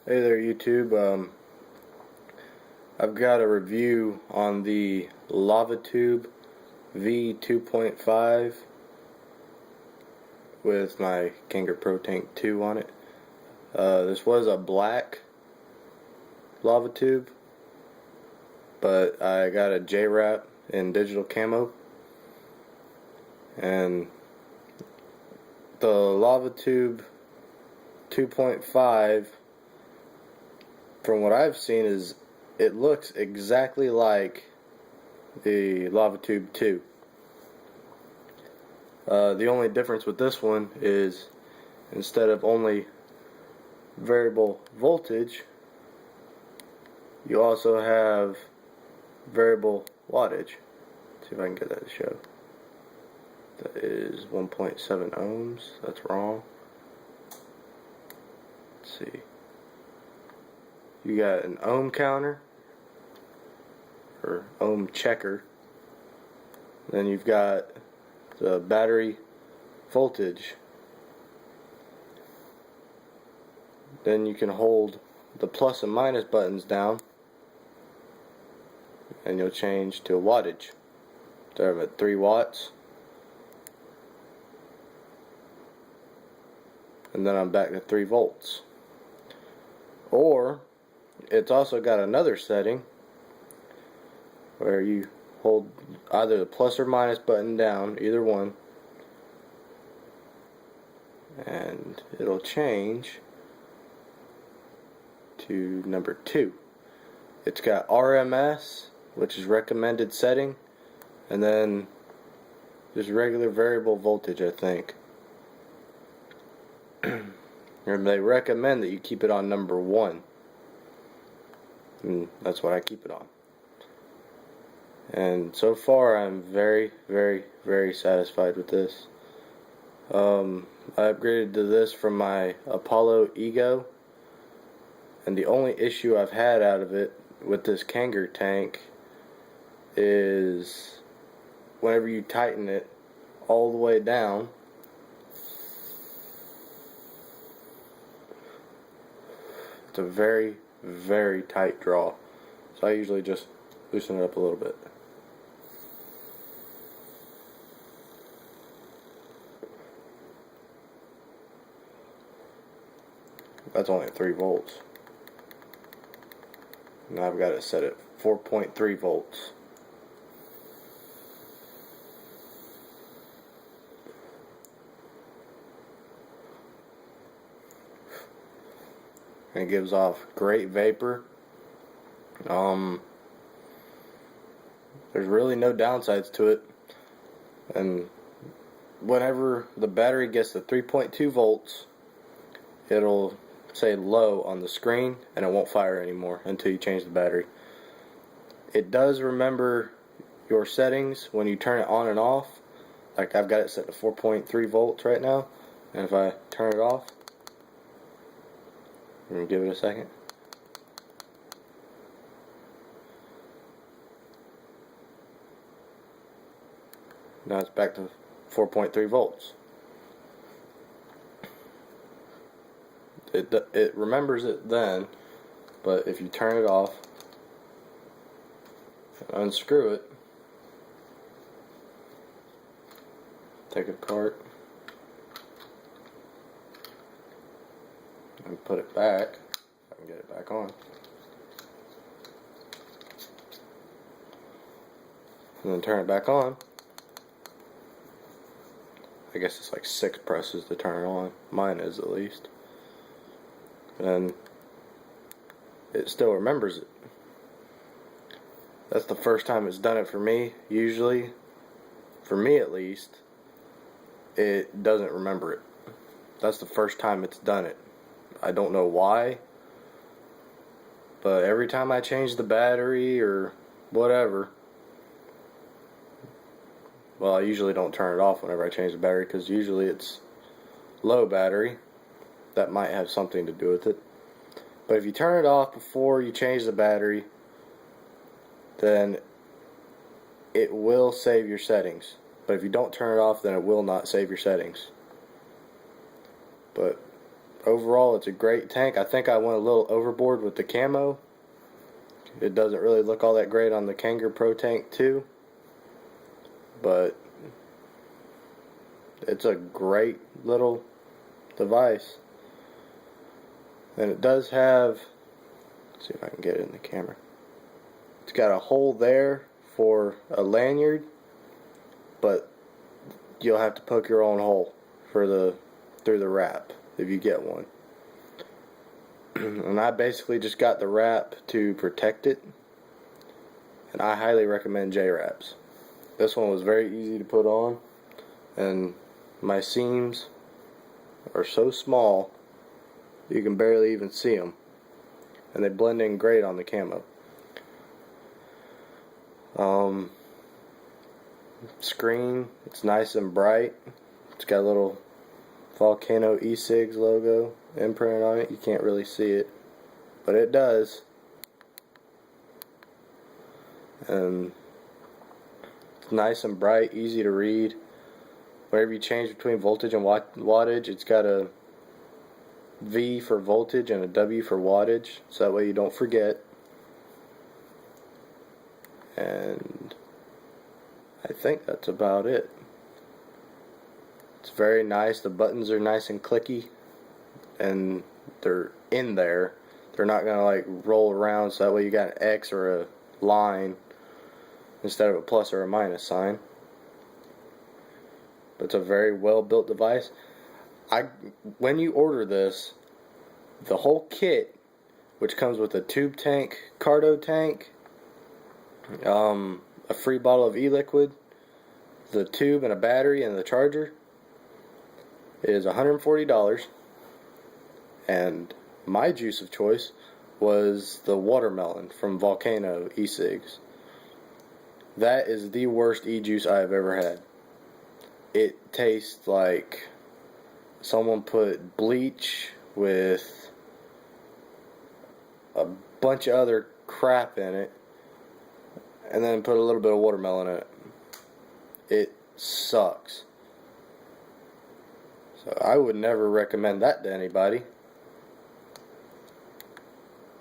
Hey there YouTube, I've got a review on the Lavatube V2.5 with my Kangaroo Pro Tank 2 on it. This was a black Lavatube, but I got a J-wrap in digital camo, and the Lavatube 2.5, from what I've seen, is it looks exactly like the Lavatube 2. The only difference with this one is instead of only variable voltage, you also have variable wattage. Let's see if I can get that to show. That is 1.7 ohms. That's wrong. Let's see. You got an ohm counter, or ohm checker. Then you've got the battery voltage. Then you can hold the plus and minus buttons down, and you'll change to wattage. So I'm at 3 watts. And then I'm back to 3 volts. Or it's also got another setting where you hold either the plus or minus button down, either one, and it'll change to number 2. It's got RMS, which is recommended setting, and then just regular variable voltage, I think. And they recommend that you keep it on number 1. And that's what I keep it on. And so far I'm very, very, very satisfied with this. I upgraded to this from my Apollo Ego, and the only issue I've had out of it with this Kangaroo tank is whenever you tighten it all the way down, it's a very, very tight draw. So I usually just loosen it up a little bit. That's only at 3 volts. Now I've got it set at 4.3 volts. And it gives off great vapor. There's really no downsides to it. And whenever the battery gets to 3.2 volts, it'll say low on the screen and it won't fire anymore until you change the battery. It does remember your settings when you turn it on and off. Like I've got it set to 4.3 volts right now, and if I turn it off, I'm gonna give it a second. Now it's back to 4.3 volts. It remembers it then, but if you turn it off and unscrew it, take it apart and put it back, if I can get it back on, and then turn it back on. I guess it's like 6 presses to turn it on. Mine is, at least. And it still remembers it. That's the first time it's done it for me. Usually, for me at least, it doesn't remember it. That's the first time it's done it. I don't know why, but every time I change the battery or whatever, well, I usually don't turn it off whenever I change the battery, because usually it's low battery. That might have something to do with it. But if you turn it off before you change the battery, then it will save your settings. But if you don't turn it off, then it will not save your settings. But overall, it's a great tank. I think I went a little overboard with the camo. It doesn't really look all that great on the Kangaroo Pro Tank 2, but it's a great little device. And it does have, let's see if I can get it in the camera. It's got a hole there for a lanyard, but you'll have to poke your own hole for through the wrap if you get one. And I basically just got the wrap to protect it, and I highly recommend J-wraps. This one was very easy to put on, and my seams are so small you can barely even see them, and they blend in great on the camo. Screen, it's nice and bright. It's got a little Volcano e-cigs logo imprinted on it. You can't really see it, but it does. And it's nice and bright, easy to read. Whenever you change between voltage and wattage, it's got a V for voltage and a W for wattage, so that way you don't forget. And I think that's about it. It's very nice. The buttons are nice and clicky, and they're in there. They're not gonna like roll around, so that way you got an X or a line instead of a plus or a minus sign. But it's a very well built device. When you order this, the whole kit, which comes with a tube tank, cardo tank, a free bottle of e-liquid, the tube and a battery and the charger, is $140. And my juice of choice was the watermelon from Volcano e-cigs. That is the worst e-juice I have ever had. It tastes like someone put bleach with a bunch of other crap in it and then put a little bit of watermelon in it. It sucks. So I would never recommend that to anybody.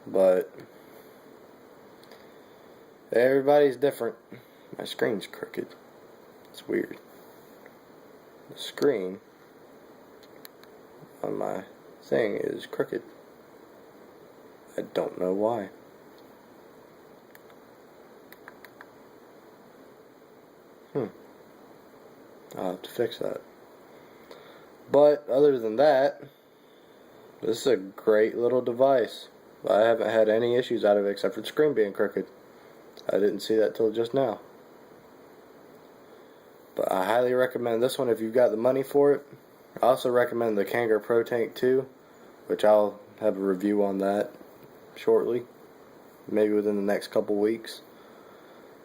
But everybody's different. My screen's crooked. It's weird. The screen on my thing is crooked. I don't know why. I'll have to fix that. But other than that, this is a great little device. I haven't had any issues out of it except for the screen being crooked. I didn't see that till just now. But I highly recommend this one if you've got the money for it. I also recommend the Kangaroo Pro Tank 2, which I'll have a review on that shortly, maybe within the next couple weeks.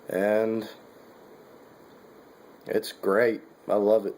And it's great. I love it.